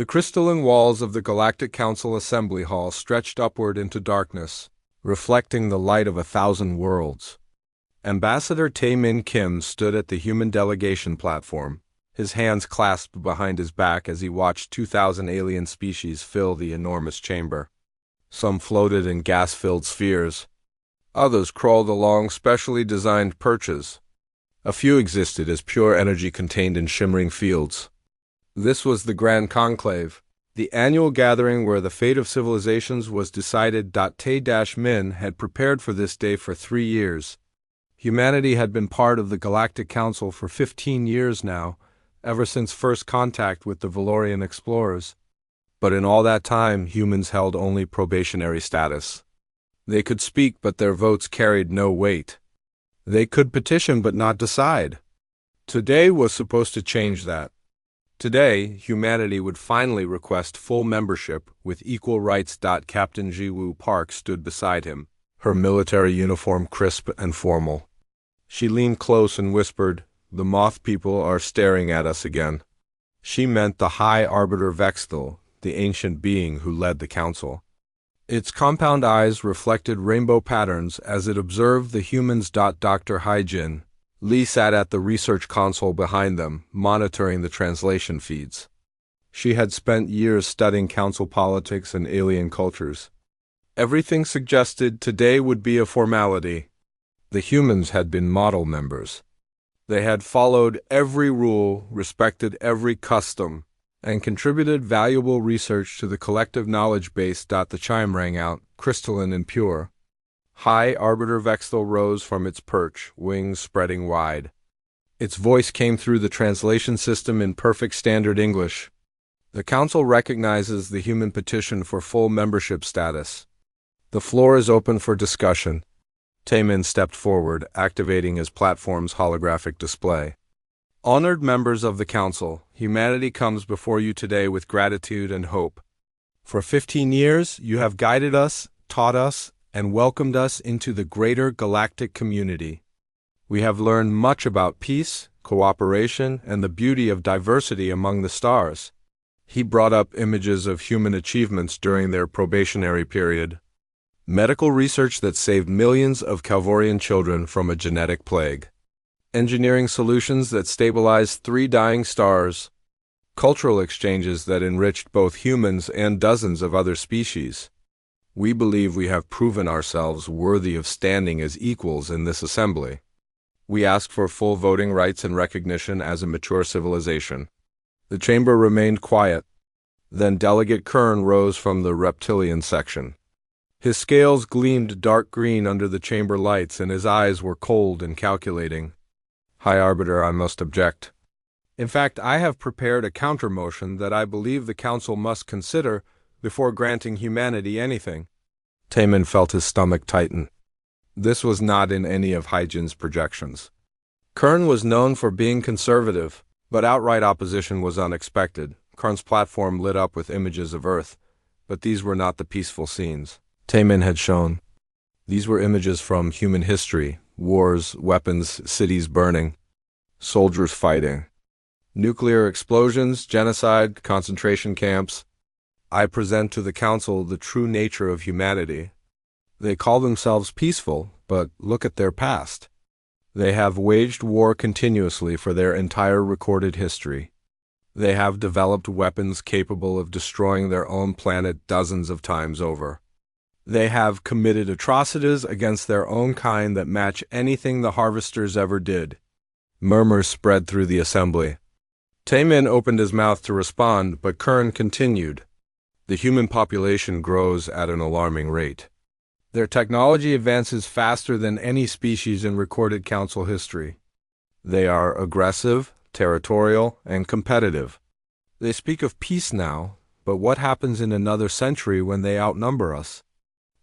The crystalline walls of the Galactic Council Assembly Hall stretched upward into darkness, reflecting the light of 1,000 worlds. Ambassador Tae-min Kim stood at the human delegation platform, his hands clasped behind his back as he watched 2,000 alien species fill the enormous chamber. Some floated in gas-filled spheres. Others crawled along specially designed perches. A few existed as pure energy contained in shimmering fields. This was the Grand Conclave, the annual gathering where the fate of civilizations was decided. Tae-min had prepared for this day for 3 years. Humanity had been part of the Galactic Council for 15 years now, ever since first contact with the Valorian explorers. But in all that time, humans held only probationary status. They could speak, but their votes carried no weight. They could petition, but not decide. Today was supposed to change that. Today, humanity would finally request full membership with equal rights. Captain Ji-woo Park stood beside him, her military uniform crisp and formal. She leaned close and whispered, "The Moth people are staring at us again." She meant the High Arbiter Vexthal, the ancient being who led the council. Its compound eyes reflected rainbow patterns as it observed the humans. Dr. Haijin Lee sat at the research console behind them, monitoring the translation feeds. She had spent years studying council politics and alien cultures. Everything suggested today would be a formality. The humans had been model members. They had followed every rule, respected every custom, and contributed valuable research to the collective knowledge base. The chime rang out, crystalline and pure. High Arbiter Vexthal rose from its perch, wings spreading wide. Its voice came through the translation system in perfect standard English. The Council recognizes the human petition for full membership status. The floor is open for discussion. Tae-min stepped forward, activating his platform's holographic display. Honored members of the Council, humanity comes before you today with gratitude and hope. For 15 years, you have guided us, taught us, and welcomed us into the greater galactic community. We have learned much about peace, cooperation, and the beauty of diversity among the stars. He brought up images of human achievements during their probationary period. Medical research that saved millions of Calvorian children from a genetic plague. Engineering solutions that stabilized 3 dying stars. Cultural exchanges that enriched both humans and dozens of other species. We believe we have proven ourselves worthy of standing as equals in this assembly. We ask for full voting rights and recognition as a mature civilization. The chamber remained quiet. Then Delegate Kern rose from the reptilian section. His scales gleamed dark green under the chamber lights, and his eyes were cold and calculating. High Arbiter, I must object. In fact, I have prepared a counter-motion that I believe the Council must consider before granting humanity anything. Tae-min felt his stomach tighten. This was not in any of Haijin's projections. Kern was known for being conservative, but outright opposition was unexpected. Kern's platform lit up with images of Earth, but these were not the peaceful scenes Tae-min had shown. These were images from human history, wars, weapons, cities burning, soldiers fighting, nuclear explosions, genocide, concentration camps. I present to the Council the true nature of humanity. They call themselves peaceful, but look at their past. They have waged war continuously for their entire recorded history. They have developed weapons capable of destroying their own planet dozens of times over. They have committed atrocities against their own kind that match anything the Harvesters ever did. Murmurs spread through the assembly. Tae-min opened his mouth to respond, but Kern continued. The human population grows at an alarming rate. Their technology advances faster than any species in recorded Council history. They are aggressive, territorial, and competitive. They speak of peace now, but what happens in another century when they outnumber us?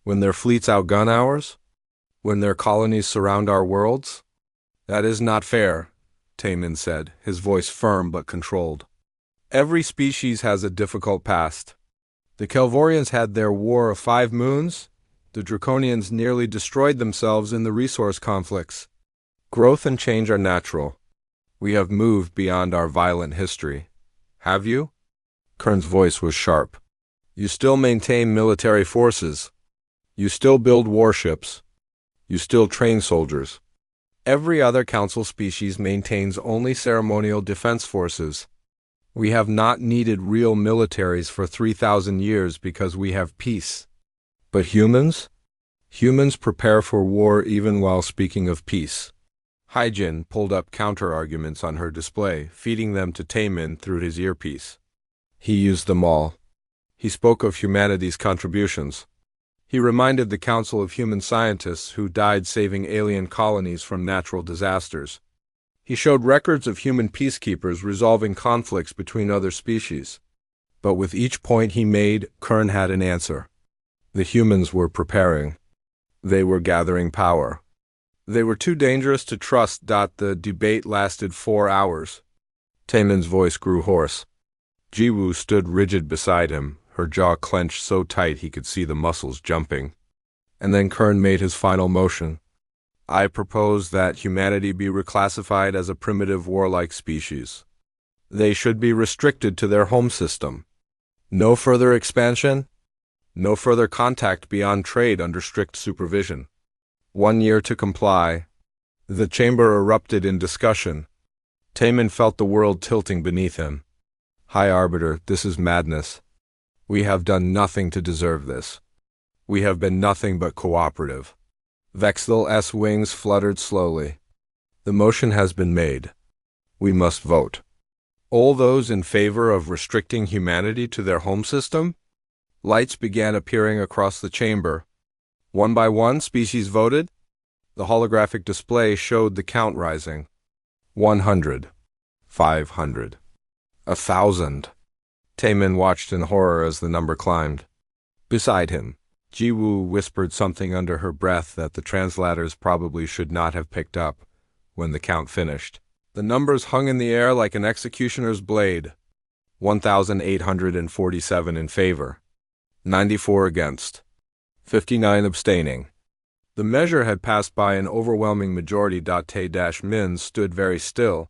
When their fleets outgun ours? When their colonies surround our worlds? That is not fair, Tae-min said, his voice firm but controlled. Every species has a difficult past. The Calvorians had their War of 5 Moons. The Draconians nearly destroyed themselves in the resource conflicts. Growth and change are natural. We have moved beyond our violent history. Have you? Kern's voice was sharp. You still maintain military forces. You still build warships. You still train soldiers. Every other council species maintains only ceremonial defense forces. We have not needed real militaries for 3,000 years because we have peace. But humans? Humans prepare for war even while speaking of peace. Hyjin pulled up counter-arguments on her display, feeding them to Taemin through his earpiece. He used them all. He spoke of humanity's contributions. He reminded the Council of Human Scientists who died saving alien colonies from natural disasters. He showed records of human peacekeepers resolving conflicts between other species. But with each point he made, Kern had an answer. The humans were preparing. They were gathering power. They were too dangerous to trust. The debate lasted 4 hours. Taemin's voice grew hoarse. Jiwoo stood rigid beside him, her jaw clenched so tight he could see the muscles jumping. And then Kern made his final motion. I propose that humanity be reclassified as a primitive warlike species. They should be restricted to their home system. No further expansion. No further contact beyond trade under strict supervision. 1 year to comply. The chamber erupted in discussion. Taemin felt the world tilting beneath him. High Arbiter, this is madness. We have done nothing to deserve this. We have been nothing but cooperative. Vexil's wings fluttered slowly. The motion has been made. We must vote. All those in favor of restricting humanity to their home system? Lights began appearing across the chamber. One by one, species voted. The holographic display showed the count rising. 100. 500. 1,000. Taemin watched in horror as the number climbed. Beside him, Jiwoo whispered something under her breath that the translators probably should not have picked up when the count finished. The numbers hung in the air like an executioner's blade. 1,847 in favor. 94 against. 59 abstaining. The measure had passed by an overwhelming majority. Tae-Min stood very still.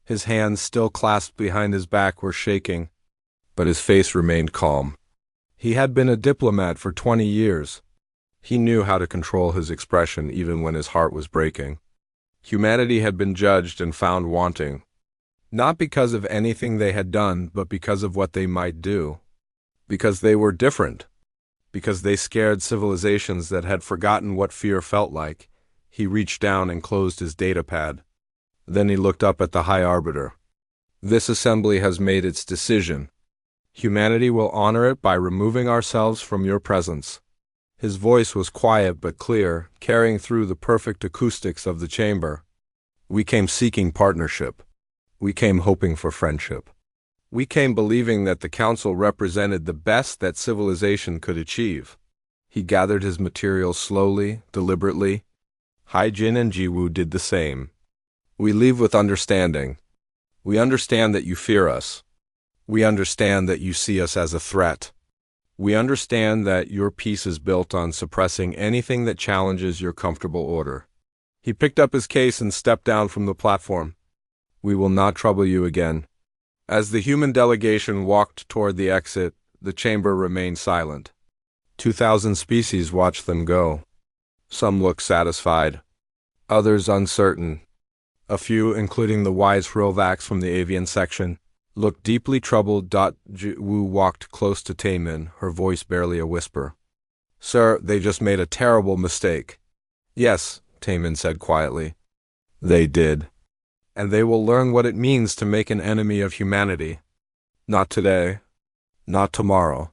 His hands, still clasped behind his back, were shaking, but his face remained calm. He had been a diplomat for 20 years. He knew how to control his expression even when his heart was breaking. Humanity had been judged and found wanting, not because of anything they had done, but because of what they might do. Because they were different. Because they scared civilizations that had forgotten what fear felt like. He reached down and closed his datapad. Then he looked up at the High Arbiter. This assembly has made its decision. Humanity will honor it by removing ourselves from your presence. His voice was quiet but clear, carrying through the perfect acoustics of the chamber. We came seeking partnership. We came hoping for friendship. We came believing that the council represented the best that civilization could achieve. He gathered his materials slowly, deliberately. Hyjin and Jiwoo did the same. We leave with understanding. We understand that you fear us. We understand that you see us as a threat. We understand that your peace is built on suppressing anything that challenges your comfortable order. He picked up his case and stepped down from the platform. We will not trouble you again. As the human delegation walked toward the exit, the chamber remained silent. 2,000 species watched them go. Some looked satisfied, others uncertain. A few, including the wise Hrilvax from the avian section, looked deeply troubled. Jiwoo walked close to Taemin, her voice barely a whisper. Sir, they just made a terrible mistake. Yes, Taemin said quietly. They did. And they will learn what it means to make an enemy of humanity. Not today, not tomorrow,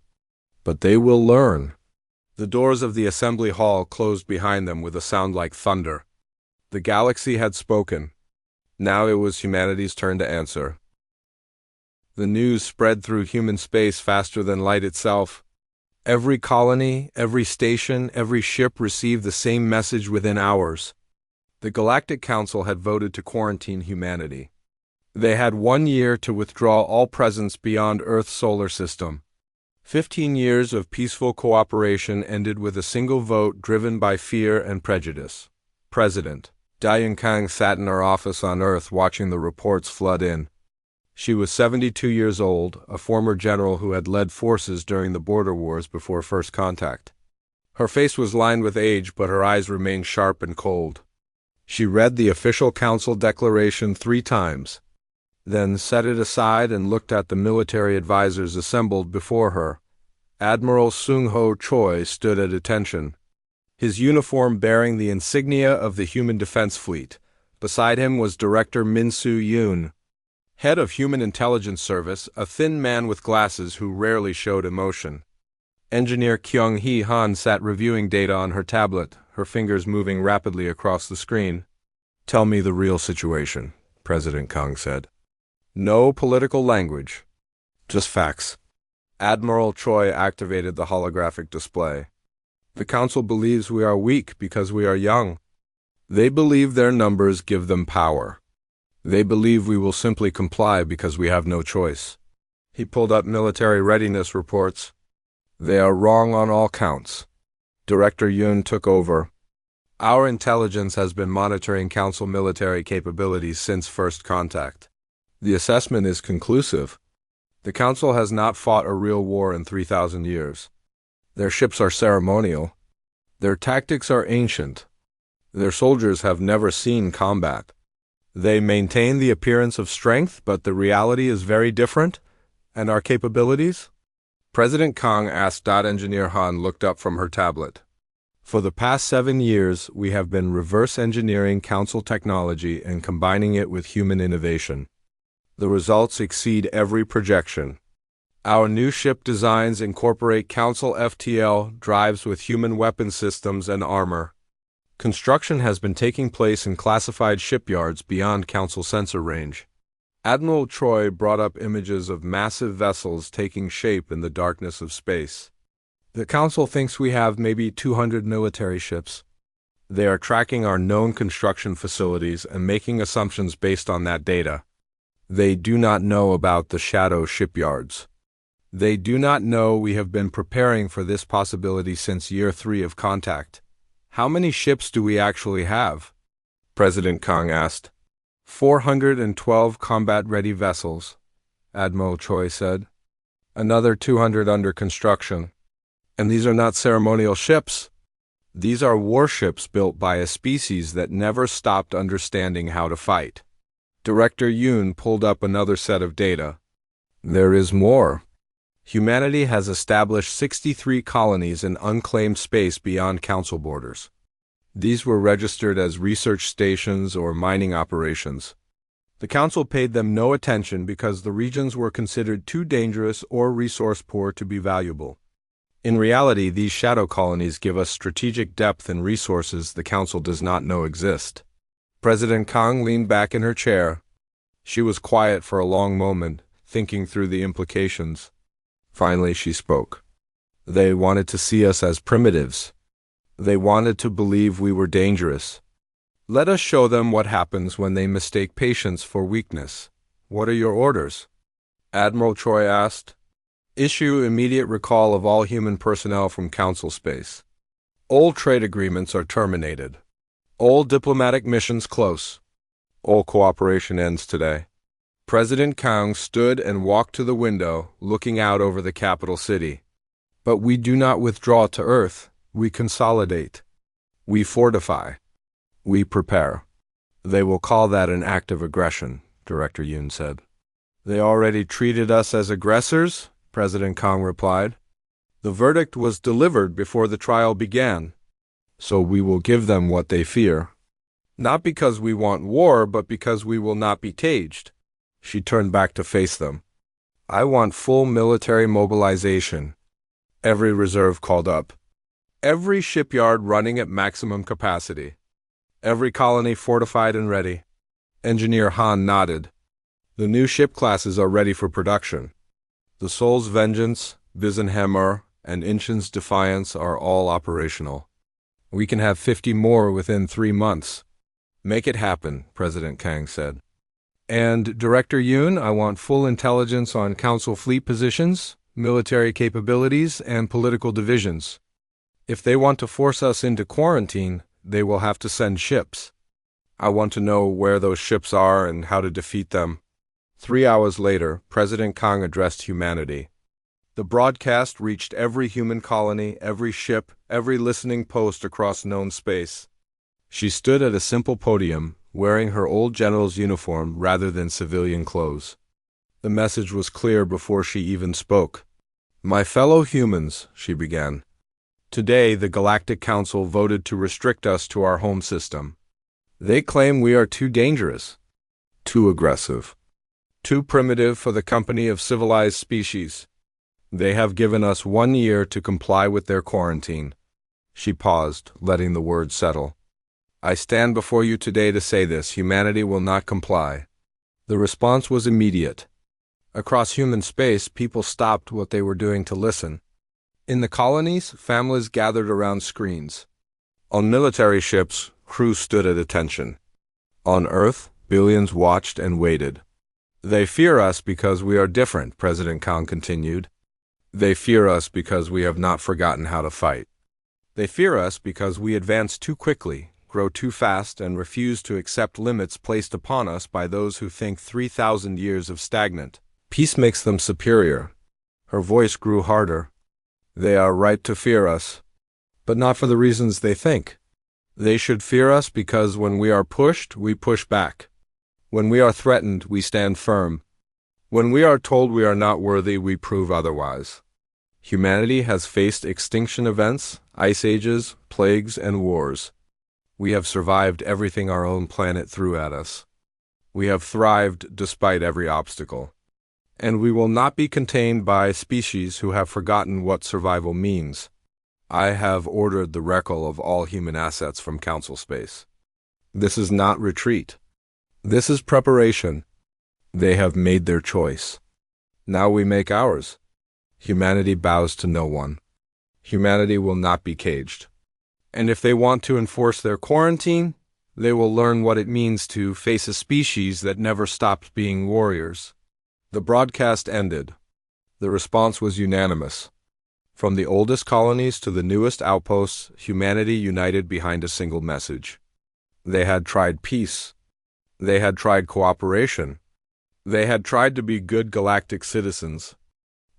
but they will learn. The doors of the assembly hall closed behind them with a sound like thunder. The galaxy had spoken. Now it was humanity's turn to answer. The news spread through human space faster than light itself. Every colony, every station, every ship received the same message within hours. The Galactic Council had voted to quarantine humanity. They had 1 year to withdraw all presence beyond Earth's solar system. 15 years of peaceful cooperation ended with a single vote driven by fear and prejudice. President Dayun Kang sat in her office on Earth watching the reports flood in. She was 72 years old, a former general who had led forces during the border wars before first contact. Her face was lined with age, but her eyes remained sharp and cold. She read the official council declaration 3 times, then set it aside and looked at the military advisors assembled before her. Admiral Sung-ho Choi stood at attention, his uniform bearing the insignia of the Human Defense Fleet. Beside him was Director Min-Soo Yoon, head of Human Intelligence Service, a thin man with glasses who rarely showed emotion. Engineer Kyung-hee Han sat reviewing data on her tablet, her fingers moving rapidly across the screen. "Tell me the real situation," President Kang said. "No political language. Just facts." Admiral Choi activated the holographic display. "The Council believes we are weak because we are young. They believe their numbers give them power. They believe we will simply comply because we have no choice." He pulled up military readiness reports. "They are wrong on all counts." Director Yoon took over. "Our intelligence has been monitoring Council military capabilities since first contact. The assessment is conclusive. The Council has not fought a real war in 3,000 years. Their ships are ceremonial. Their tactics are ancient. Their soldiers have never seen combat. They maintain the appearance of strength, but the reality is very different. And our capabilities?" President Kang asked. Engineer Han looked up from her tablet. "For the past 7 years, we have been reverse engineering Council technology and combining it with human innovation. The results exceed every projection. Our new ship designs incorporate Council FTL drives with human weapon systems and armor. Construction has been taking place in classified shipyards beyond Council sensor range." Admiral Choi brought up images of massive vessels taking shape in the darkness of space. "The Council thinks we have maybe 200 military ships. They are tracking our known construction facilities and making assumptions based on that data. They do not know about the shadow shipyards. They do not know we have been preparing for this possibility since year 3 of contact." "How many ships do we actually have?" President Kang asked. 412 combat-ready vessels," Admiral Choi said. "Another 200 under construction. And these are not ceremonial ships. These are warships built by a species that never stopped understanding how to fight." Director Yoon pulled up another set of data. "There is more. Humanity has established 63 colonies in unclaimed space beyond Council borders. These were registered as research stations or mining operations. The Council paid them no attention because the regions were considered too dangerous or resource-poor to be valuable. In reality, these shadow colonies give us strategic depth and resources the Council does not know exist." President Kang leaned back in her chair. She was quiet for a long moment, thinking through the implications. Finally, she spoke. "They wanted to see us as primitives. They wanted to believe we were dangerous. Let us show them what happens when they mistake patience for weakness." "What are your orders?" Admiral Choi asked. "Issue immediate recall of all human personnel from Council space. All trade agreements are terminated. All diplomatic missions close. All cooperation ends today." President Kang stood and walked to the window, looking out over the capital city. "But we do not withdraw to Earth. We consolidate. We fortify. We prepare." "They will call that an act of aggression," Director Yoon said. "They already treated us as aggressors," President Kang replied. "The verdict was delivered before the trial began. So we will give them what they fear. Not because we want war, but because we will not be caged." She turned back to face them. "I want full military mobilization. Every reserve called up. Every shipyard running at maximum capacity. Every colony fortified and ready." Engineer Han nodded. "The new ship classes are ready for production. The Soul's Vengeance, Visenhammer, and Inchen's Defiance are all operational. We can have 50 more within 3 months. "Make it happen," President Kang said. "And Director Yoon, I want full intelligence on Council fleet positions, military capabilities, and political divisions. If they want to force us into quarantine, they will have to send ships. I want to know where those ships are and how to defeat them." 3 hours later, President Kang addressed humanity. The broadcast reached every human colony, every ship, every listening post across known space. She stood at a simple podium, wearing her old general's uniform rather than civilian clothes. The message was clear before she even spoke. "My fellow humans," she began. "Today, the Galactic Council voted to restrict us to our home system. They claim we are too dangerous, too aggressive, too primitive for the company of civilized species. They have given us 1 year to comply with their quarantine." She paused, letting the words settle. "I stand before you today to say this: humanity will not comply." The response was immediate. Across human space, people stopped what they were doing to listen. In the colonies, families gathered around screens. On military ships, crews stood at attention. On Earth, billions watched and waited. "They fear us because we are different," President Kang continued. "They fear us because we have not forgotten how to fight. They fear us because we advance too quickly, grow too fast, and refuse to accept limits placed upon us by those who think 3,000 years of stagnant peace makes them superior." Her voice grew harder. "They are right to fear us, but not for the reasons they think. They should fear us because when we are pushed, we push back. When we are threatened, we stand firm. When we are told we are not worthy, we prove otherwise." Humanity has faced extinction events, ice ages, plagues, and wars. We have survived everything our own planet threw at us. We have thrived despite every obstacle. And we will not be contained by species who have forgotten what survival means. I have ordered the recall of all human assets from Council space. This is not retreat. This is preparation. They have made their choice. Now we make ours. Humanity bows to no one. Humanity will not be caged. And if they want to enforce their quarantine, they will learn what it means to face a species that never stopped being warriors. The broadcast ended. The response was unanimous. From the oldest colonies to the newest outposts, humanity united behind a single message. They had tried peace. They had tried cooperation. They had tried to be good galactic citizens.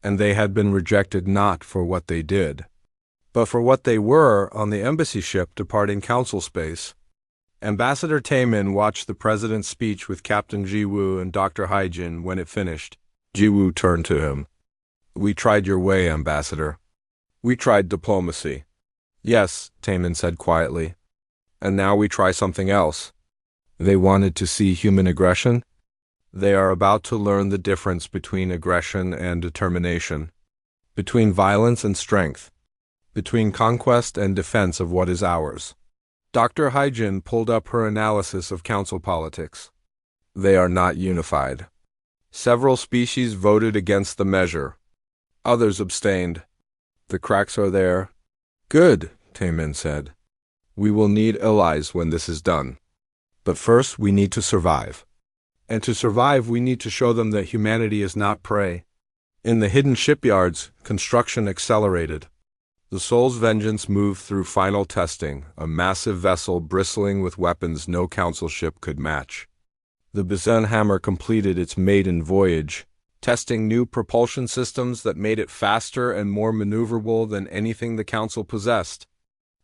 And they had been rejected not for what they did, but for what they were on the embassy ship departing Council space. Ambassador Taemin watched the president's speech with Captain Jiwoo and Dr. Haijin. When it finished, Jiwoo turned to him. "We tried your way, Ambassador. We tried diplomacy." "Yes," Taemin said quietly. "And now we try something else." They wanted to see human aggression. They are about to learn the difference between aggression and determination, between violence and strength, between conquest and defense of what is ours. Dr. Haijin pulled up her analysis of council politics. They are not unified. Several species voted against the measure. Others abstained. The cracks are there. "Good," Taemin said. "We will need allies when this is done. But first we need to survive. And to survive, we need to show them that humanity is not prey." In the hidden shipyards, construction accelerated. The Soul's Vengeance moved through final testing, a massive vessel bristling with weapons no council ship could match. The Bizan hammer completed its maiden voyage, testing new propulsion systems that made it faster and more maneuverable than anything the council possessed.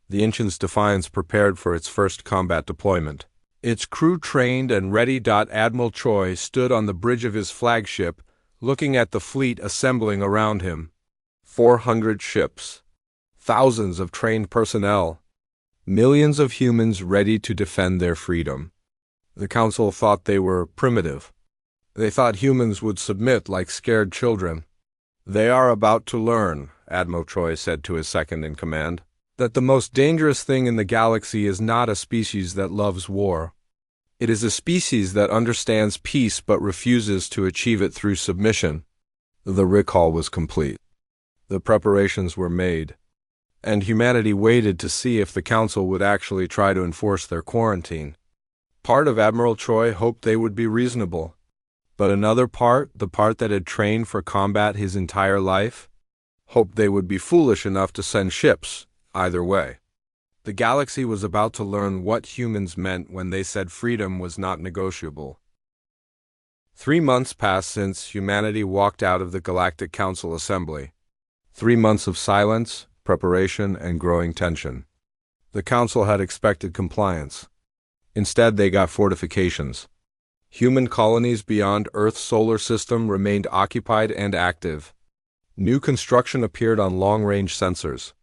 The Ancient's Defiance prepared for its first combat deployment. Its crew trained and ready. Admiral Choi stood on the bridge of his flagship, looking at the fleet assembling around him. 400 ships. Thousands of trained personnel. Millions of humans ready to defend their freedom. The council thought they were primitive. They thought humans would submit like scared children. "They are about to learn," Admiral Choi said to his second-in-command, "that the most dangerous thing in the galaxy is not a species that loves war. It is a species that understands peace but refuses to achieve it through submission." The recall was complete. The preparations were made. And humanity waited to see if the council would actually try to enforce their quarantine. Part of Admiral Choi hoped they would be reasonable. But another part, the part that had trained for combat his entire life, hoped they would be foolish enough to send ships, either way. The galaxy was about to learn what humans meant when they said freedom was not negotiable. 3 months passed since humanity walked out of the Galactic Council Assembly. 3 months of silence, preparation, and growing tension. The Council had expected compliance. Instead, they got fortifications. Human colonies beyond Earth's solar system remained occupied and active. New construction appeared on long-range sensors.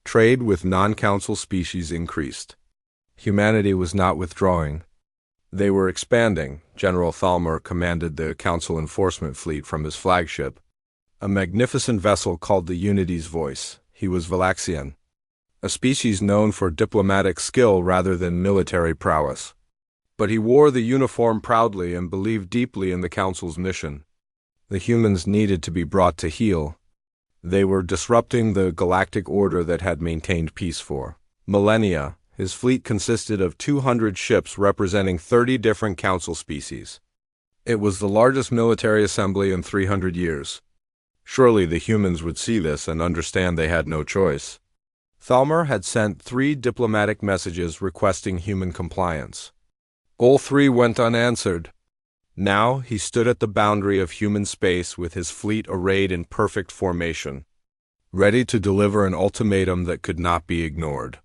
Trade with non-Council species increased. Humanity was not withdrawing. They were expanding. General Thalmor commanded the Council Enforcement Fleet from his flagship, a magnificent vessel called the Unity's Voice. He was Valaxian, a species known for diplomatic skill rather than military prowess. But he wore the uniform proudly and believed deeply in the Council's mission. The humans needed to be brought to heel. They were disrupting the galactic order that had maintained peace for millennia. His fleet consisted of 200 ships representing 30 different Council species. It was the largest military assembly in 300 years. Surely the humans would see this and understand they had no choice. Thalmor had sent 3 diplomatic messages requesting human compliance. All 3 went unanswered. Now he stood at the boundary of human space with his fleet arrayed in perfect formation, ready to deliver an ultimatum that could not be ignored.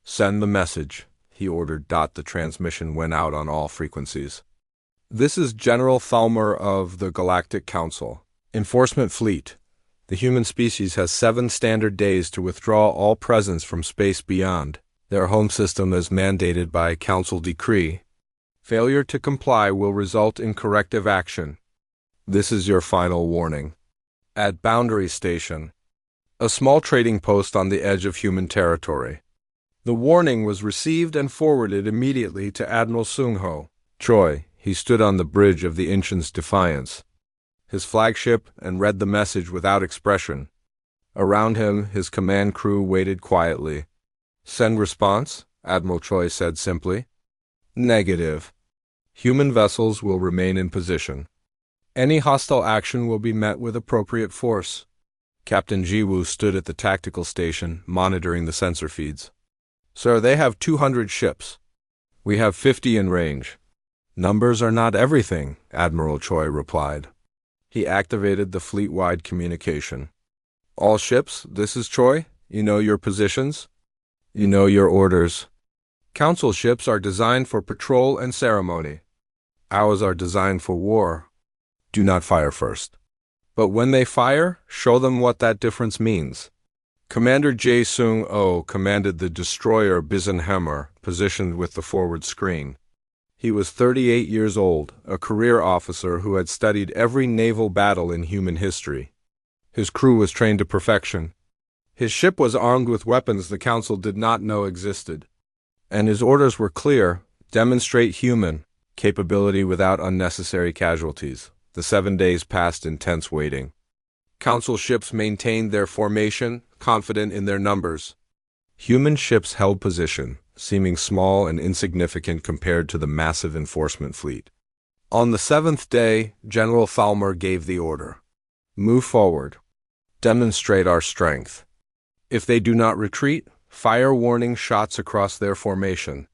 "Send the message," he ordered. The transmission went out on all frequencies. "This is General Thalmor of the Galactic Council. Enforcement Fleet. The human species has 7 standard days to withdraw all presence from space beyond their home system as mandated by Council decree. Failure to comply will result in corrective action. This is your final warning." At Boundary Station, a small trading post on the edge of human territory. The warning was received and forwarded immediately to Admiral Sung-ho Choi. He stood on the bridge of the Incheon's Defiance, his flagship, and read the message without expression. Around him, his command crew waited quietly. "Send response," Admiral Choi said simply. "Negative. Human vessels will remain in position. Any hostile action will be met with appropriate force." Captain Jiwoo stood at the tactical station, monitoring the sensor feeds. "Sir, they have 200 ships. We have 50 in range." "Numbers are not everything," Admiral Choi replied. He activated the fleet-wide communication. "All ships, this is Choi. You know your positions. You know your orders. Council ships are designed for patrol and ceremony. Ours are designed for war. Do not fire first. But when they fire, show them what that difference means." Commander Jae Sung-oh commanded the destroyer Bisenhammer, positioned with the forward screen. He was 38 years old, a career officer who had studied every naval battle in human history. His crew was trained to perfection. His ship was armed with weapons the Council did not know existed. And his orders were clear: demonstrate human capability without unnecessary casualties. The 7 days passed in tense waiting. Council ships maintained their formation, confident in their numbers. Human ships held position, seeming small and insignificant compared to the massive enforcement fleet. On the 7th day, General Thalmor gave the order. "Move forward. Demonstrate our strength. If they do not retreat, fire warning shots across their formation."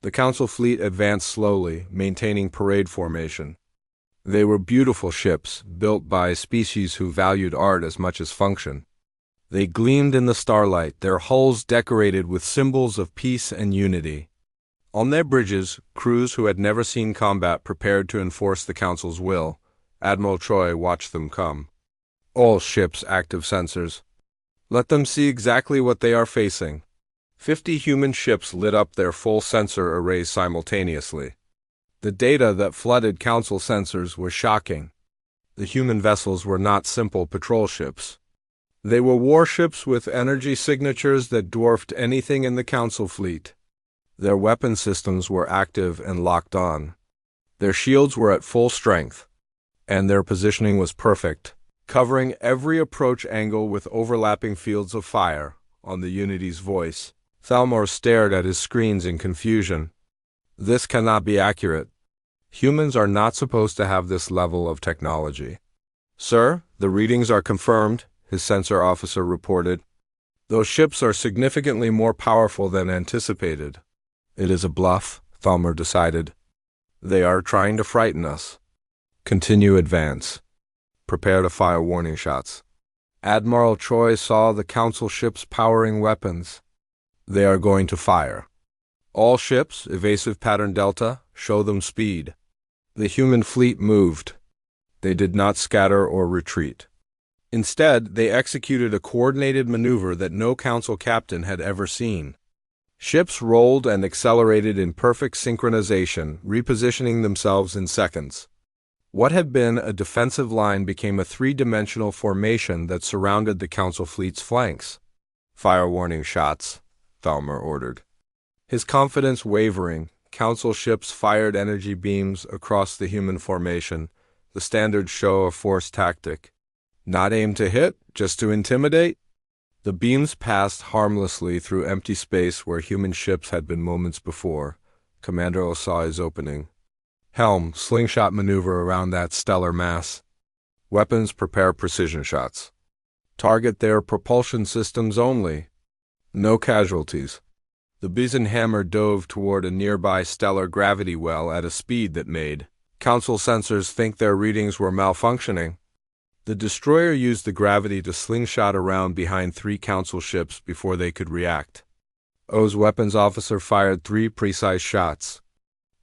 The Council fleet advanced slowly, maintaining parade formation. They were beautiful ships, built by species who valued art as much as function. They gleamed in the starlight, their hulls decorated with symbols of peace and unity. On their bridges, crews who had never seen combat prepared to enforce the Council's will. Admiral Choi watched them come. "All ships active sensors. Let them see exactly what they are facing." 50 human ships lit up their full sensor arrays simultaneously. The data that flooded Council sensors was shocking. The human vessels were not simple patrol ships. They were warships with energy signatures that dwarfed anything in the Council fleet. Their weapon systems were active and locked on. Their shields were at full strength, and their positioning was perfect, covering every approach angle with overlapping fields of fire. On the Unity's Voice, Thalmor stared at his screens in confusion. "This cannot be accurate. Humans are not supposed to have this level of technology." "Sir, the readings are confirmed," his sensor officer reported. "Those ships are significantly more powerful than anticipated." "It is a bluff," Thalmor decided. "They are trying to frighten us." Continue advance. Prepare to fire warning shots. Admiral Choi saw the Council ships powering weapons. They are going to fire. All ships, evasive pattern Delta, show them speed. The human fleet moved. They did not scatter or retreat. Instead, they executed a coordinated maneuver that no Council captain had ever seen. Ships rolled and accelerated in perfect synchronization, repositioning themselves in seconds. What had been a defensive line became a three-dimensional formation that surrounded the Council fleet's flanks. Fire warning shots, Thalmor ordered. His confidence wavering, Council ships fired energy beams across the human formation, the standard show of force tactic. Not aimed to hit, just to intimidate? The beams passed harmlessly through empty space where human ships had been moments before. Commander O saw his opening. Helm, slingshot maneuver around that stellar mass. Weapons, prepare precision shots. Target their propulsion systems only. No casualties. The Bison hammer dove toward a nearby stellar gravity well at a speed that made Council sensors think their readings were malfunctioning. The destroyer used the gravity to slingshot around behind three Council ships before they could react. O's weapons officer fired 3 precise shots.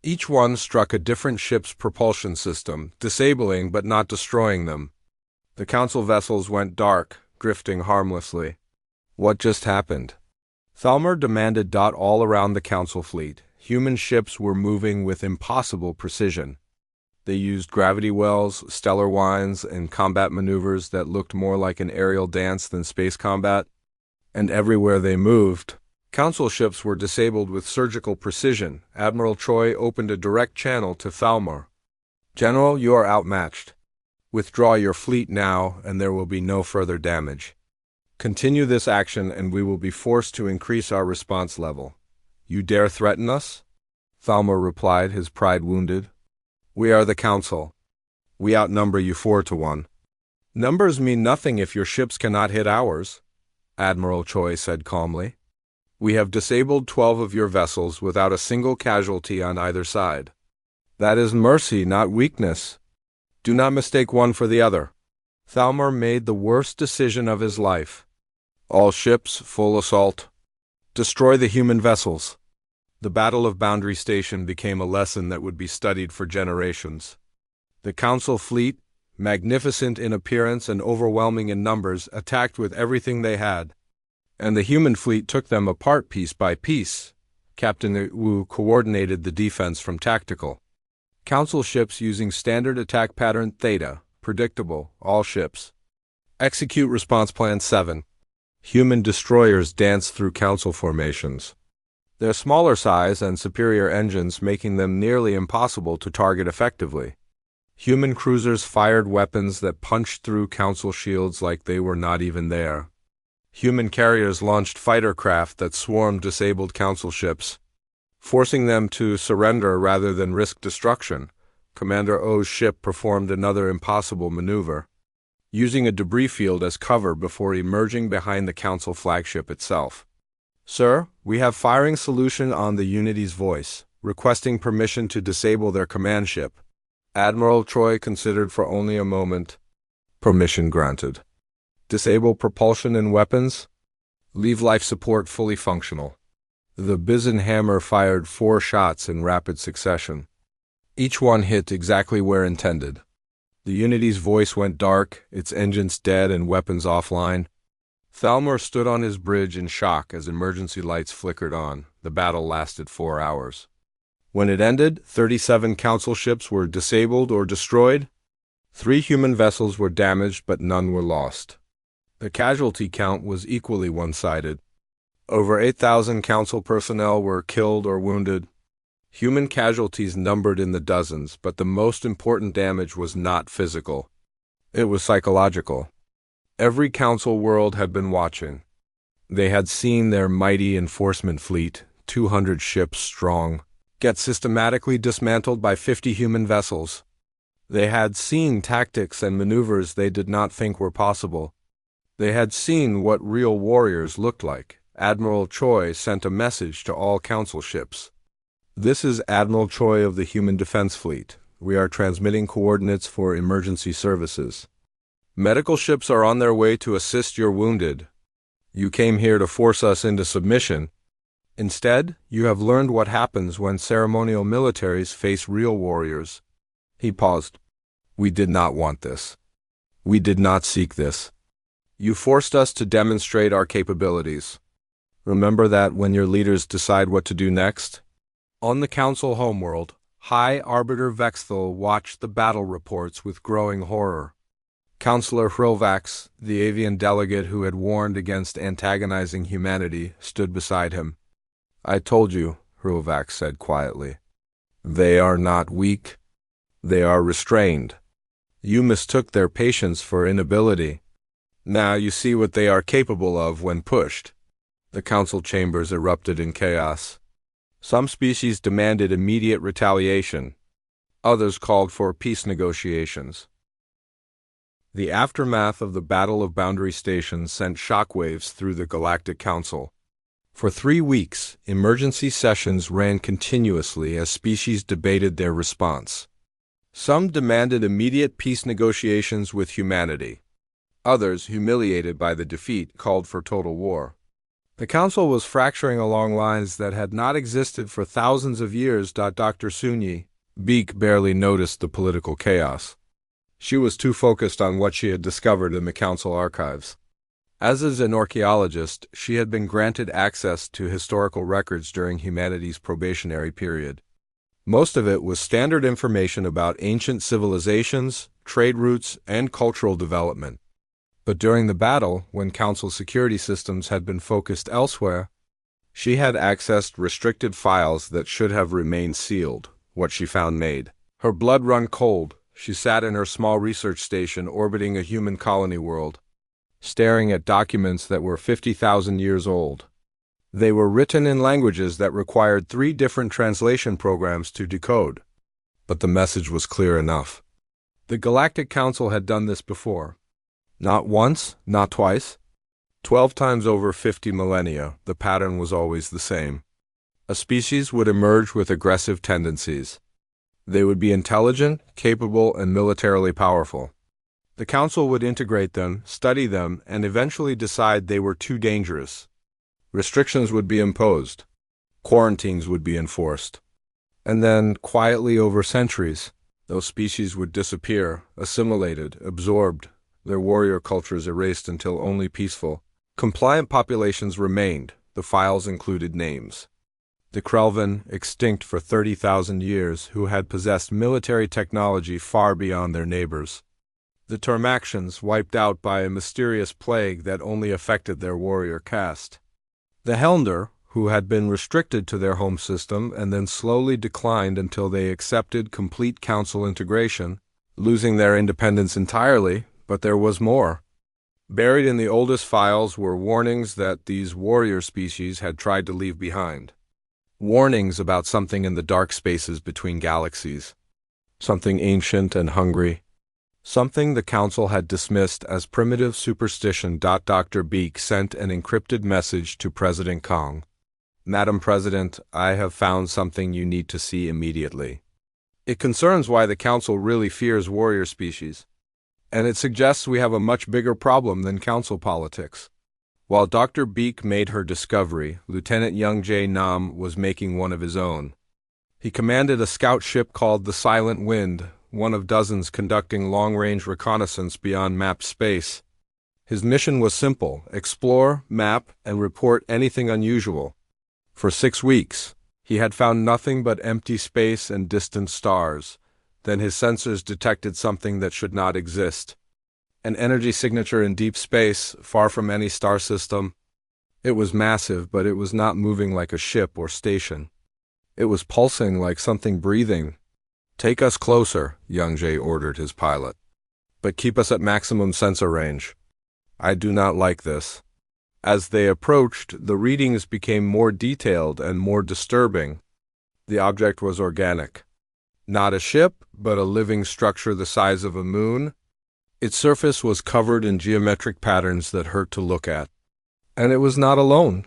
Each one struck a different ship's propulsion system, disabling but not destroying them. The Council vessels went dark, drifting harmlessly. What just happened? Thalmor demanded. All around the Council fleet, human ships were moving with impossible precision. They used gravity wells, stellar winds, and combat maneuvers that looked more like an aerial dance than space combat. And everywhere they moved, Council ships were disabled with surgical precision. Admiral Choi opened a direct channel to Thalmor. General, you are outmatched. Withdraw your fleet now, and there will be no further damage. Continue this action, and we will be forced to increase our response level. You dare threaten us? Thalmor replied, his pride wounded. We are the Council. We outnumber you 4-1. Numbers mean nothing if your ships cannot hit ours, Admiral Choi said calmly. We have disabled 12 of your vessels without a single casualty on either side. That is mercy, not weakness. Do not mistake one for the other. Thalmor made the worst decision of his life. All ships, full assault. Destroy the human vessels. The Battle of Boundary Station became a lesson that would be studied for generations. The Council fleet, magnificent in appearance and overwhelming in numbers, attacked with everything they had. And the human fleet took them apart piece by piece. Captain Wu coordinated the defense from tactical. Council ships using standard attack pattern Theta, predictable, all ships. Execute Response Plan 7. Human destroyers dance through Council formations. Their smaller size and superior engines making them nearly impossible to target effectively. Human cruisers fired weapons that punched through Council shields like they were not even there. Human carriers launched fighter craft that swarmed disabled Council ships, forcing them to surrender rather than risk destruction. Commander O's ship performed another impossible maneuver, using a debris field as cover before emerging behind the Council flagship itself. Sir, we have firing solution on the Unity's voice, requesting permission to disable their command ship. Admiral Choi considered for only a moment. Permission granted. Disable propulsion and weapons. Leave life support fully functional. The Bison hammer fired 4 shots in rapid succession. Each one hit exactly where intended. The Unity's voice went dark, its engines dead and weapons offline. Thalmor stood on his bridge in shock as emergency lights flickered on. The battle lasted 4 hours. When it ended, 37 Council ships were disabled or destroyed. 3 human vessels were damaged, but none were lost. The casualty count was equally one-sided. Over 8,000 Council personnel were killed or wounded. Human casualties numbered in the dozens, but the most important damage was not physical. It was psychological. Every Council world had been watching. They had seen their mighty enforcement fleet, 200 ships strong, get systematically dismantled by 50 human vessels. They had seen tactics and maneuvers they did not think were possible. They had seen what real warriors looked like. Admiral Choi sent a message to all Council ships. This is Admiral Choi of the Human Defense Fleet. We are transmitting coordinates for emergency services. Medical ships are on their way to assist your wounded. You came here to force us into submission. Instead, you have learned what happens when ceremonial militaries face real warriors." He paused. "We did not want this. We did not seek this. You forced us to demonstrate our capabilities. Remember that when your leaders decide what to do next?" On the Council homeworld, High Arbiter Vexthal watched the battle reports with growing horror. Counselor Hrilvax, the avian delegate who had warned against antagonizing humanity, stood beside him. "I told you," Hrilvax said quietly. "They are not weak. They are restrained. You mistook their patience for inability. Now you see what they are capable of when pushed." The council chambers erupted in chaos. Some species demanded immediate retaliation. Others called for peace negotiations. The aftermath of the Battle of Boundary Stations sent shockwaves through the Galactic Council. For 3 weeks, emergency sessions ran continuously as species debated their response. Some demanded immediate peace negotiations with humanity. Others, humiliated by the defeat, called for total war. The Council was fracturing along lines that had not existed for thousands of years. Dr. Sunyi Beek barely noticed the political chaos. She was too focused on what she had discovered in the Council archives. As an archaeologist, she had been granted access to historical records during humanity's probationary period. Most of it was standard information about ancient civilizations, trade routes, and cultural development. But during the battle, when Council security systems had been focused elsewhere, she had accessed restricted files that should have remained sealed. What she found made her blood run cold. She sat in her small research station orbiting a human colony world, staring at documents that were 50,000 years old. They were written in languages that required 3 different translation programs to decode. But the message was clear enough. The Galactic Council had done this before. Not once, not twice. 12 times over 50 millennia, the pattern was always the same. A species would emerge with aggressive tendencies. They would be intelligent, capable, and militarily powerful. The Council would integrate them, study them, and eventually decide they were too dangerous. Restrictions would be imposed. Quarantines would be enforced. And then, quietly over centuries, those species would disappear, assimilated, absorbed, their warrior cultures erased until only peaceful, compliant populations remained. The files included names. The Krelvin, extinct for 30,000 years, who had possessed military technology far beyond their neighbors. The Termaxians, wiped out by a mysterious plague that only affected their warrior caste. The Helnder, who had been restricted to their home system and then slowly declined until they accepted complete Council integration, losing their independence entirely, but there was more. Buried in the oldest files were warnings that these warrior species had tried to leave behind. Warnings about something in the dark spaces between galaxies. Something ancient and hungry. Something the Council had dismissed as primitive superstition. Dr. Beek sent an encrypted message to President Kong. "Madam President, I have found something you need to see immediately. It concerns why the Council really fears warrior species. And it suggests we have a much bigger problem than Council politics." While Dr. Beek made her discovery, Lieutenant Young J. Nam was making one of his own. He commanded a scout ship called the Silent Wind, one of dozens conducting long-range reconnaissance beyond mapped space. His mission was simple: explore, map, and report anything unusual. For 6 weeks, he had found nothing but empty space and distant stars. Then his sensors detected something that should not exist. An energy signature in deep space, far from any star system. It was massive, but it was not moving like a ship or station. It was pulsing like something breathing. "Take us closer," Young Jay ordered his pilot. "But keep us at maximum sensor range. I do not like this." As they approached, the readings became more detailed and more disturbing. The object was organic. Not a ship, but a living structure the size of a moon. Its surface was covered in geometric patterns that hurt to look at. And it was not alone.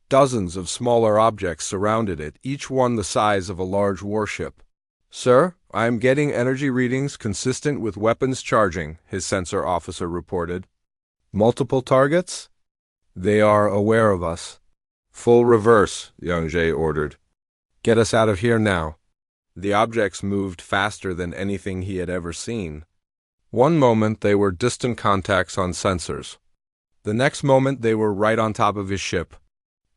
Dozens of smaller objects surrounded it, each one the size of a large warship. "Sir, "I am getting energy readings consistent with weapons charging," his sensor officer reported. "Multiple targets? They are aware of us." "Full reverse," Young-jae ordered. "Get us out of here now." The objects moved faster than anything he had ever seen. One moment they were distant contacts on sensors. The next moment they were right on top of his ship.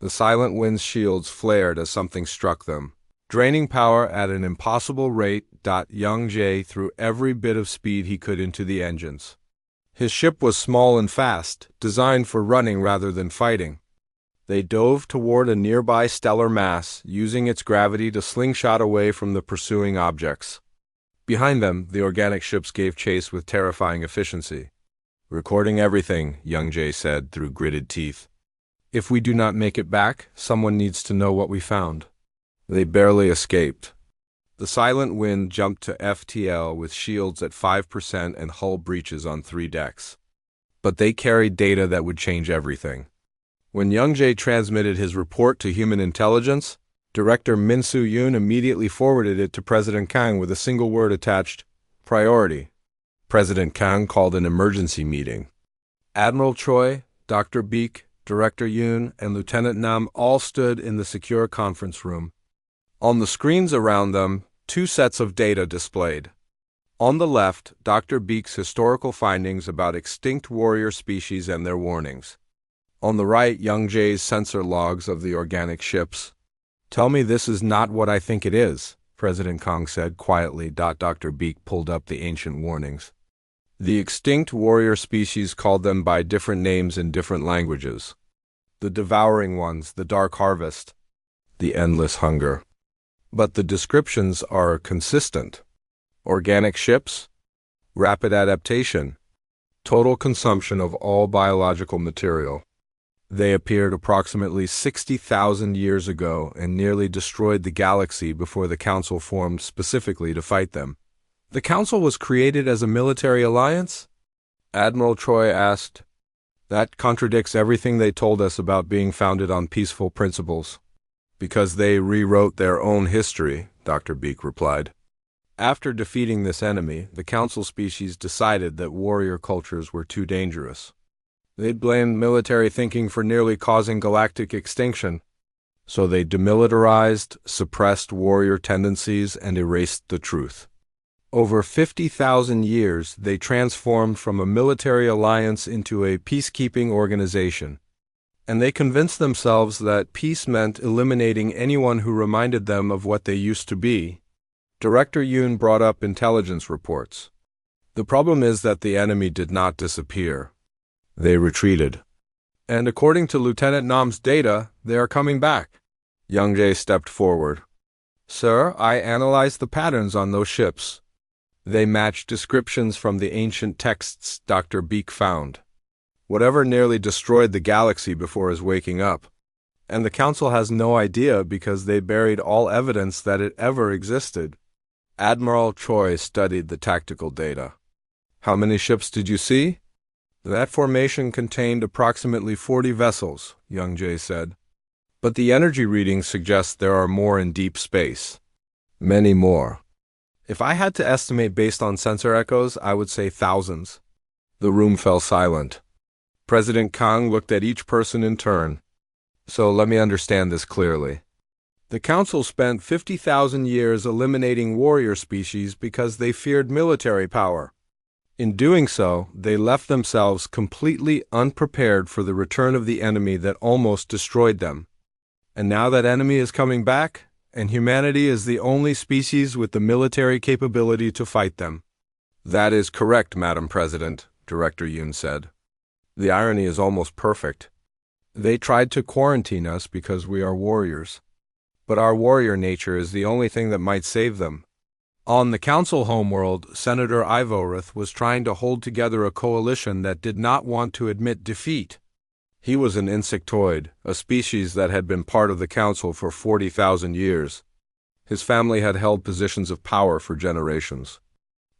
The Silent Wind's shields flared as something struck them, draining power at an impossible rate. Young-jae threw every bit of speed he could into the engines. His ship was small and fast, designed for running rather than fighting. They dove toward a nearby stellar mass, using its gravity to slingshot away from the pursuing objects. Behind them, the organic ships gave chase with terrifying efficiency. "Recording everything," Young-jae said through gritted teeth. "If we do not make it back, someone needs to know what we found." They barely escaped. The Silent Wind jumped to FTL with shields at 5% and hull breaches on 3 decks. But they carried data that would change everything. When Young-jae transmitted his report to human intelligence, Director Min Soo-yoon immediately forwarded it to President Kang with a single word attached: priority. President Kang called an emergency meeting. Admiral Choi, Dr. Beek, Director Yoon, and Lieutenant Nam all stood in the secure conference room. On the screens around them, 2 sets of data displayed. On the left, Dr. Beek's historical findings about extinct warrior species and their warnings. On the right, Young-jae's sensor logs of the organic ships. "Tell me this is not what I think it is," President Kang said quietly. Dr. Beek pulled up the ancient warnings. The extinct warrior species called them by different names in different languages. The devouring ones, the dark harvest, the endless hunger. But the descriptions are consistent. Organic ships, rapid adaptation, total consumption of all biological material. They appeared approximately 60,000 years ago and nearly destroyed the galaxy before the Council formed specifically to fight them. "The Council was created as a military alliance?" Admiral Choi asked. "That contradicts everything they told us about being founded on peaceful principles." "Because they rewrote their own history," Dr. Beek replied. "After defeating this enemy, the Council species decided that warrior cultures were too dangerous. They'd blamed military thinking for nearly causing galactic extinction. So they demilitarized, suppressed warrior tendencies, and erased the truth. Over 50,000 years, they transformed from a military alliance into a peacekeeping organization. And they convinced themselves that peace meant eliminating anyone who reminded them of what they used to be." Director Yoon brought up intelligence reports. "The problem is that the enemy did not disappear. They retreated. And according to Lieutenant Nam's data, they are coming back." Young-jae stepped forward. "Sir, I analyzed the patterns on those ships. They match descriptions from the ancient texts Dr. Beek found. Whatever nearly destroyed the galaxy before his waking up. And the Council has no idea because they buried all evidence that it ever existed." Admiral Choi studied the tactical data. "How many ships did you see?" "That formation contained approximately 40 vessels," Young-jae said. "But the energy readings suggest there are more in deep space. Many more. If I had to estimate based on sensor echoes, I would say thousands." The room fell silent. President Kang looked at each person in turn. "So let me understand this clearly. The Council spent 50,000 years eliminating warrior species because they feared military power. In doing so, they left themselves completely unprepared for the return of the enemy that almost destroyed them. And now that enemy is coming back, and humanity is the only species with the military capability to fight them." "That is correct, Madam President," Director Yoon said. "The irony is almost perfect. They tried to quarantine us because we are warriors. But our warrior nature is the only thing that might save them." On the Council homeworld, Senator Ivorith was trying to hold together a coalition that did not want to admit defeat. He was an insectoid, a species that had been part of the Council for 40,000 years. His family had held positions of power for generations.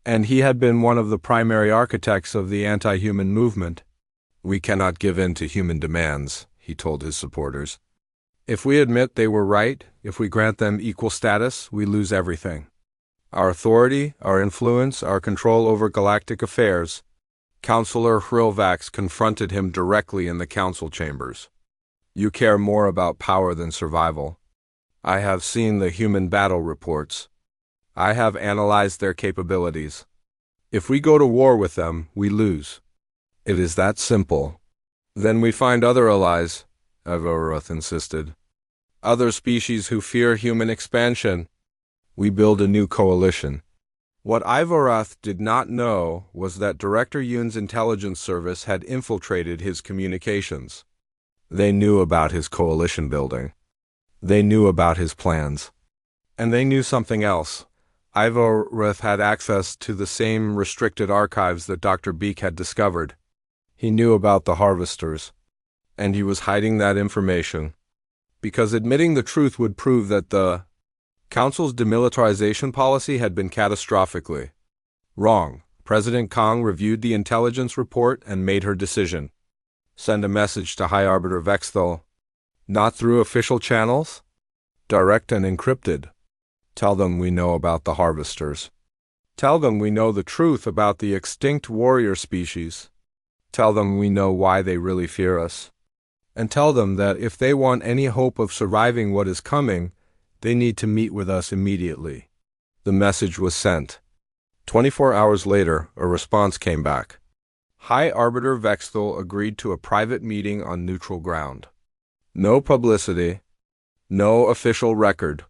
And he had been one of the primary architects of the anti-human movement. "We cannot give in to human demands," he told his supporters. "If we admit they were right, if we grant them equal status, we lose everything. our authority, our influence, our control over galactic affairs. Counselor Hrilvax confronted him directly in the council chambers. You care more about power than survival. I have seen the human battle reports. I have analyzed their capabilities. If we go to war with them, we lose. It is that simple. Then we find other allies, Ivoroth insisted. Other species who fear human expansion. We build a new coalition. What Ivoroth did not know was that Director Yoon's intelligence service had infiltrated his communications. They knew about his coalition building. They knew about his plans. And they knew something else. Ivoroth had access to the same restricted archives that Dr. Beak had discovered. He knew about the harvesters. And he was hiding that information. Because admitting the truth would prove that the Council's demilitarization policy had been catastrophically wrong. President Kong reviewed the intelligence report and made her decision. Send a message to High Arbiter Vexthal. Not through official channels. Direct and encrypted. Tell them we know about the harvesters. Tell them we know the truth about the extinct warrior species. Tell them we know why they really fear us. And tell them that if they want any hope of surviving what is coming, they need to meet with us immediately. The message was sent. 24 hours later, a response came back. High Arbiter Vexthal agreed to a private meeting on neutral ground. No publicity, no official record.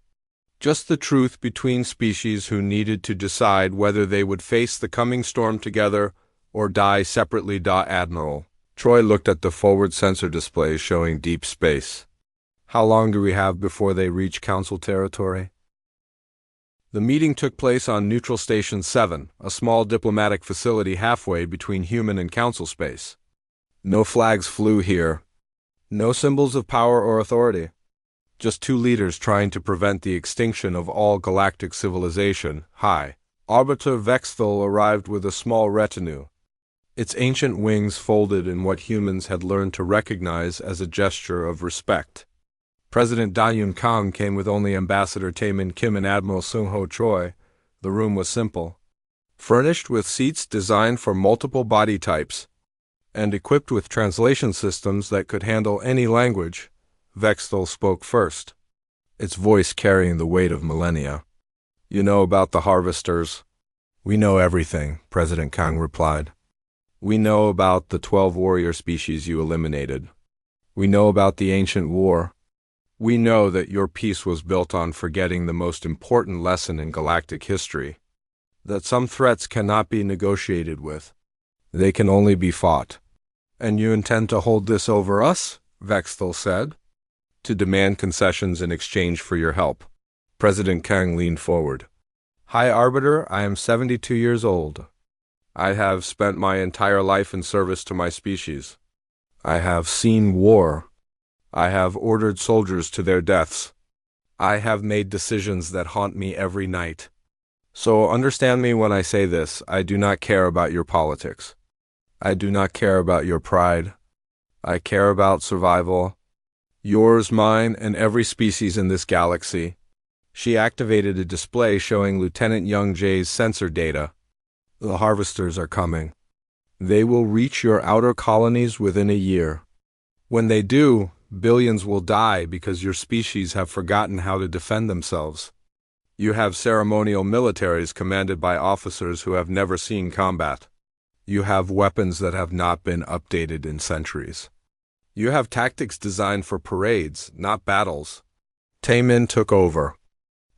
Just the truth between species who needed to decide whether they would face the coming storm together or die separately. Admiral Troy looked at the forward sensor displays showing deep space. How long do we have before they reach Council territory? The meeting took place on Neutral Station 7, a small diplomatic facility halfway between human and Council space. No flags flew here. No symbols of power or authority. Just two leaders trying to prevent the extinction of all galactic civilization. High Arbiter Vexthal arrived with a small retinue. Its ancient wings folded in what humans had learned to recognize as a gesture of respect. President Da-Yun Kang came with only Ambassador Taemin Kim and Admiral Sung-Ho Choi. The room was simple, furnished with seats designed for multiple body types, and equipped with translation systems that could handle any language. Vexthal spoke first, its voice carrying the weight of millennia. You know about the harvesters? We know everything, President Kang replied. We know about the 12 warrior species you eliminated. We know about the ancient war. We know that your peace was built on forgetting the most important lesson in galactic history, that some threats cannot be negotiated with. They can only be fought. And you intend to hold this over us? Vexthal said. To demand concessions in exchange for your help. President Kang leaned forward. High Arbiter, I am 72 years old. I have spent my entire life in service to my species. I have seen war. I have ordered soldiers to their deaths. I have made decisions that haunt me every night. So understand me when I say this, I do not care about your politics. I do not care about your pride. I care about survival. Yours, mine, and every species in this galaxy. She activated a display showing Lieutenant Young Jae's sensor data. The harvesters are coming. They will reach your outer colonies within a year. When they do, billions will die because your species have forgotten how to defend themselves. You have ceremonial militaries commanded by officers who have never seen combat. You have weapons that have not been updated in centuries. You have tactics designed for parades, not battles. Taemin took over.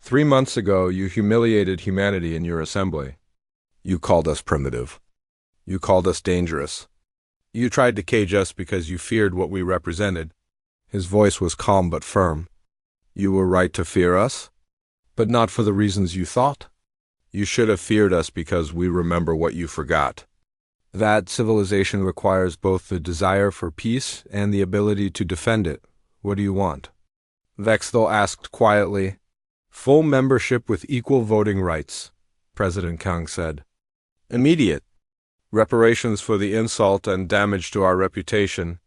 3 months ago, you humiliated humanity in your assembly. You called us primitive. You called us dangerous. You tried to cage us because you feared what we represented. His voice was calm but firm. You were right to fear us, but not for the reasons you thought. You should have feared us because we remember what you forgot. That civilization requires both the desire for peace and the ability to defend it. What do you want? Vexthal asked quietly. Full membership with equal voting rights, President Kang said. Immediate. Reparations for the insult and damage to our reputation.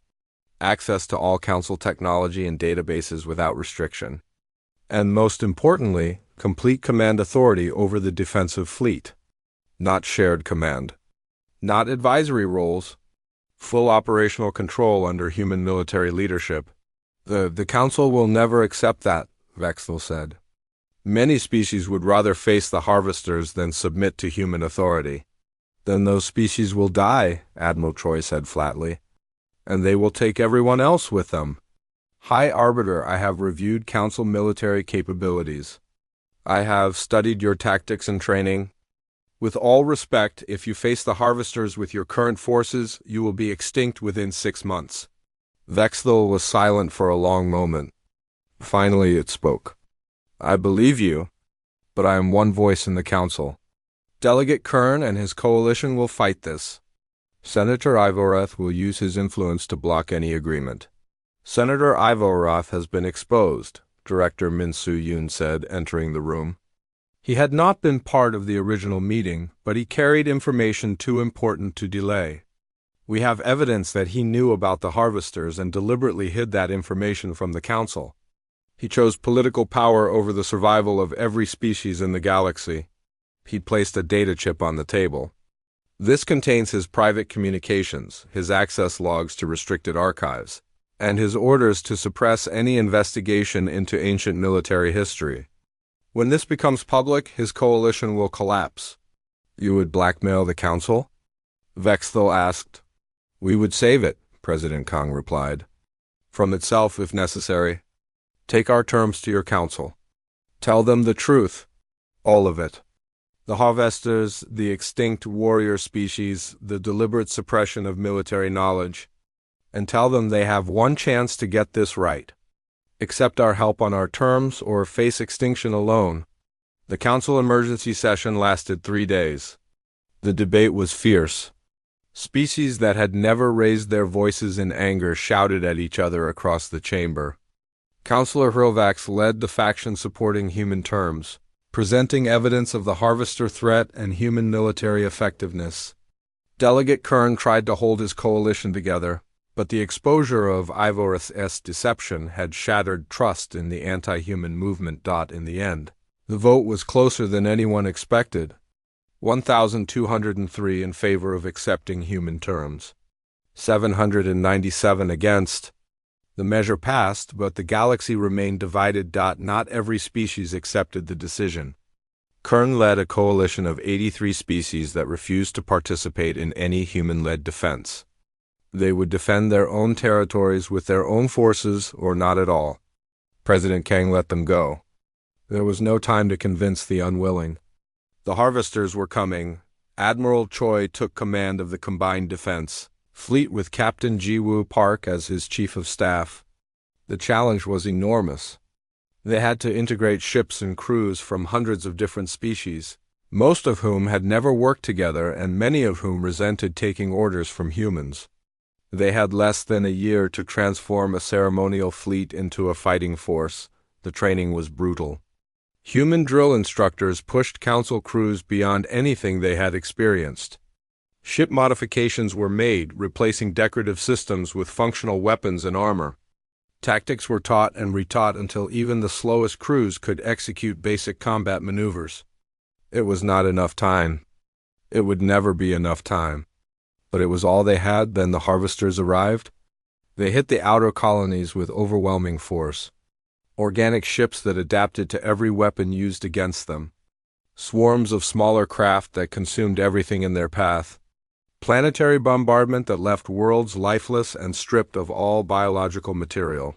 Access to all council technology and databases without restriction. And most importantly, Complete command authority over the defensive fleet. Not shared command. Not advisory roles. Full operational control under human military leadership. The Council will never accept that, Vexthal said. Many species would rather face the harvesters than submit to human authority. Then those species will die, Admiral Troy said flatly. And they will take everyone else with them. High Arbiter, I have reviewed Council military capabilities. I have studied your tactics and training. With all respect, if you face the harvesters with your current forces, you will be extinct within 6 months. Vexthal was silent for a long moment. Finally it spoke. I believe you, but I am one voice in the Council. Delegate Kern and his coalition will fight this. Senator Ivoreth will use his influence to block any agreement. Senator Ivoreth has been exposed, Director Min Soo-yoon said, entering the room. He had not been part of the original meeting, but he carried information too important to delay. We have evidence that he knew about the harvesters and deliberately hid that information from the Council. He chose political power over the survival of every species in the galaxy. He placed a data chip on the table. This contains his private communications, his access logs to restricted archives, and his orders to suppress any investigation into ancient military history. When this becomes public, his coalition will collapse. You would blackmail the Council? Vexthal asked. We would save it, President Kang replied. From itself, if necessary. Take our terms to your Council. Tell them the truth. All of it. The harvesters, the extinct warrior species, the deliberate suppression of military knowledge. And tell them they have one chance to get this right. Accept our help on our terms or face extinction alone. The Council emergency session lasted 3 days. The debate was fierce. Species that had never raised their voices in anger shouted at each other across the chamber. Councillor Hurlvax led the faction supporting human terms, presenting evidence of the harvester threat and human military effectiveness. Delegate Kern tried to hold his coalition together, but the exposure of Ivoreth's deception had shattered trust in the anti-human movement. In the end, the vote was closer than anyone expected. 1,203 in favor of accepting human terms. 797 against. The measure passed, but the galaxy remained divided. Not every species accepted the decision. Kern led a coalition of 83 species that refused to participate in any human-led defense. They would defend their own territories with their own forces or not at all. President Kang let them go. There was no time to convince the unwilling. The harvesters were coming. Admiral Choi took command of the combined defense fleet with Captain Ji-woo Park as his chief of staff. The challenge was enormous. They had to integrate ships and crews from hundreds of different species, most of whom had never worked together and many of whom resented taking orders from humans. They had less than a year to transform a ceremonial fleet into a fighting force. The training was brutal. Human drill instructors pushed Council crews beyond anything they had experienced. Ship modifications were made, replacing decorative systems with functional weapons and armor. Tactics were taught and retaught until even the slowest crews could execute basic combat maneuvers. It was not enough time. It would never be enough time. But it was all they had. Then the harvesters arrived. They hit the outer colonies with overwhelming force. Organic ships that adapted to every weapon used against them. Swarms of smaller craft that consumed everything in their path. Planetary bombardment that left worlds lifeless and stripped of all biological material.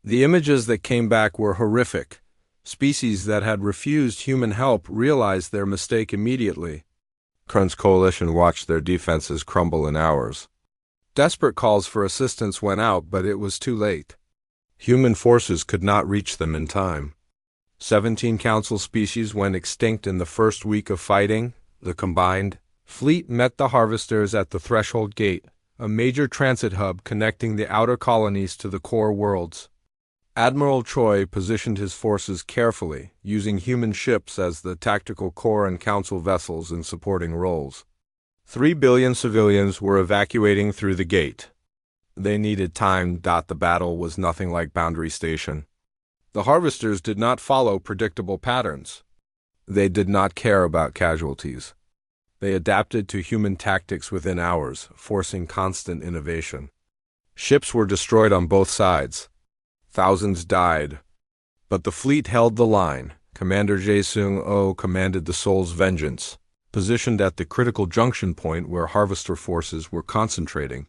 The images that came back were horrific. Species that had refused human help realized their mistake immediately. Kern's coalition watched their defenses crumble in hours. Desperate calls for assistance went out, but it was too late. Human forces could not reach them in time. 17 Council species went extinct in the first week of fighting. The combined fleet met the harvesters at the Threshold Gate, a major transit hub connecting the outer colonies to the core worlds. Admiral Choi positioned his forces carefully, using human ships as the tactical core and Council vessels in supporting roles. 3 billion civilians were evacuating through the gate. They needed time. The battle was nothing like Boundary Station. The harvesters did not follow predictable patterns. They did not care about casualties. They adapted to human tactics within hours, forcing constant innovation. Ships were destroyed on both sides. Thousands died. But the fleet held the line. Commander Jae-sung-oh commanded the Soul's Vengeance, positioned at the critical junction point where harvester forces were concentrating.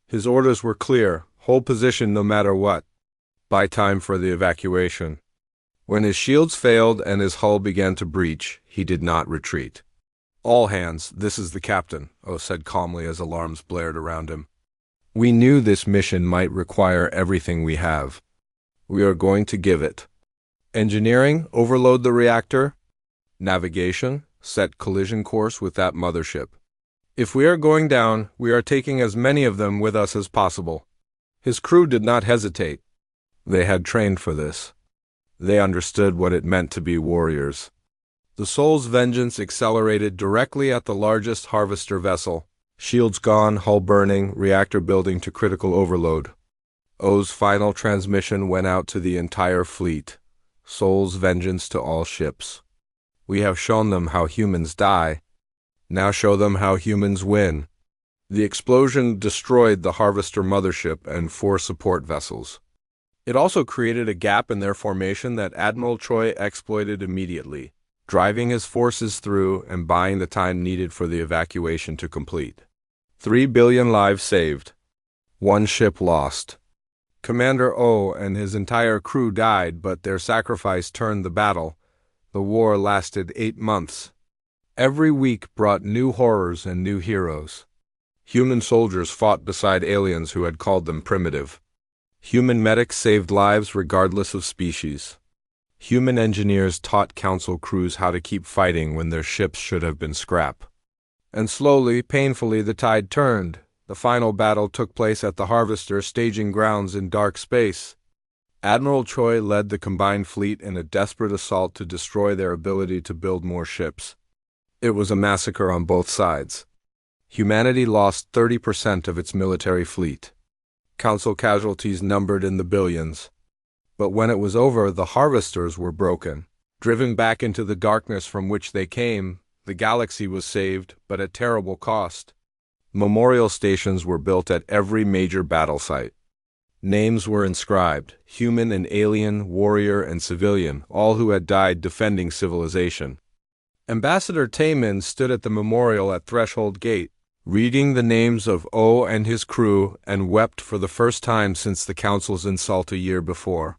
His orders were clear: hold position no matter what. Buy time for the evacuation. When his shields failed and his hull began to breach, he did not retreat. All hands, this is the captain, Oh said calmly as alarms blared around him. We knew this mission might require everything we have. We are going to give it. Engineering, overload the reactor. Navigation, set collision course with that mothership. If we are going down, we are taking as many of them with us as possible. His crew did not hesitate. They had trained for this. They understood what it meant to be warriors. The Soul's Vengeance accelerated directly at the largest harvester vessel. Shields gone, hull burning, reactor building to critical overload. O's final transmission went out to the entire fleet. Soul's Vengeance to all ships. We have shown them how humans die. Now show them how humans win. The explosion destroyed the harvester mothership and 4 support vessels. It also created a gap in their formation that Admiral Choi exploited immediately, driving his forces through and buying the time needed for the evacuation to complete. 3 billion lives saved. 1 ship lost. Commander Oh and his entire crew died, but their sacrifice turned the battle. The war lasted 8 months. Every week brought new horrors and new heroes. Human soldiers fought beside aliens who had called them primitive. Human medics saved lives regardless of species. Human engineers taught council crews how to keep fighting when their ships should have been scrap. And slowly, painfully, the tide turned. The final battle took place at the Harvester staging grounds in dark space. Admiral Choi led the combined fleet in a desperate assault to destroy their ability to build more ships. It was a massacre on both sides. Humanity lost 30% of its military fleet. Council casualties numbered in the billions. But when it was over, the harvesters were broken. Driven back into the darkness from which they came, the galaxy was saved, but at terrible cost. Memorial stations were built at every major battle site. Names were inscribed: human and alien, warrior and civilian, all who had died defending civilization. Ambassador Taemin stood at the memorial at Threshold Gate, reading the names of Oh and his crew, and wept for the first time since the Council's insult a year before.